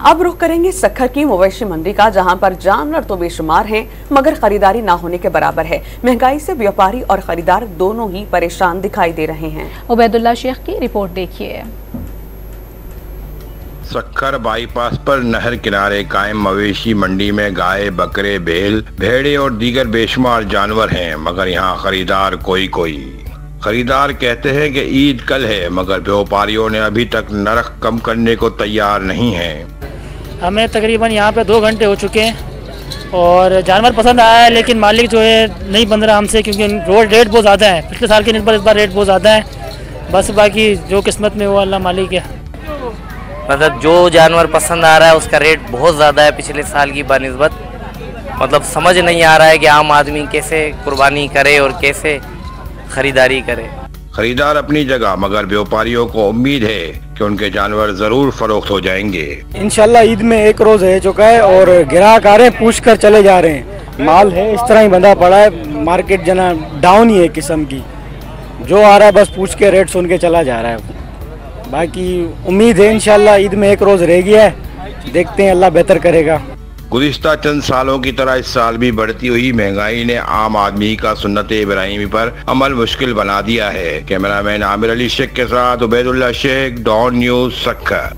अब रुख करेंगे सक्खर की मवेशी मंडी का, जहां पर जानवर तो बेशुमार हैं मगर खरीदारी ना होने के बराबर है। महंगाई से व्यापारी और खरीदार दोनों ही परेशान दिखाई दे रहे हैं। उबैदुल्ला शेख की रिपोर्ट देखिए। सक्खर बाईपास पर नहर किनारे कायम मवेशी मंडी में गाय, बकरे, बैल, भेड़े और दीगर बेशुमार जानवर हैं, मगर यहाँ खरीदार कोई। खरीदार कहते हैं कि ईद कल है, मगर व्यापारियों ने अभी तक नरख कम करने को तैयार नहीं हैं। हमें तकरीबन यहाँ पे 2 घंटे हो चुके हैं और जानवर पसंद आया है, लेकिन मालिक जो है नहीं बन रहा हमसे, क्योंकि रोड रेट बहुत ज़्यादा है। पिछले साल के निस्बत इस बार रेट बहुत ज़्यादा है। बस बाकी जो किस्मत में वो अल्लाह मालिक है। मतलब जो जानवर पसंद आ रहा है उसका रेट बहुत ज़्यादा है पिछले साल की बनिस्बत। मतलब समझ नहीं आ रहा है कि आम आदमी कैसे कुर्बानी करे और कैसे खरीदारी करे। खरीदार अपनी जगह, मगर व्यापारियों को उम्मीद है कि उनके जानवर जरूर फरोख्त हो जाएंगे। इंशाल्लाह ईद में 1 रोज रह चुका है और ग्राहक आ रहे हैं, पूछ कर चले जा रहे हैं। माल है इस तरह ही बंधा पड़ा है, मार्केट जना डाउन ही है किस्म की। जो आ रहा है बस पूछ के रेट सुन के चला जा रहा है। बाकी उम्मीद है इंशाल्लाह ईद में 1 रोज रह गया है, देखते हैं अल्लाह बेहतर करेगा। गुज़िश्ता चंद सालों की तरह इस साल भी बढ़ती हुई महंगाई ने आम आदमी का सुन्नत इब्राहिमी पर अमल मुश्किल बना दिया है। कैमरामैन आमिर अली शेख के साथ उबैदुल्ला शेख, डॉन न्यूज़, सक्खर।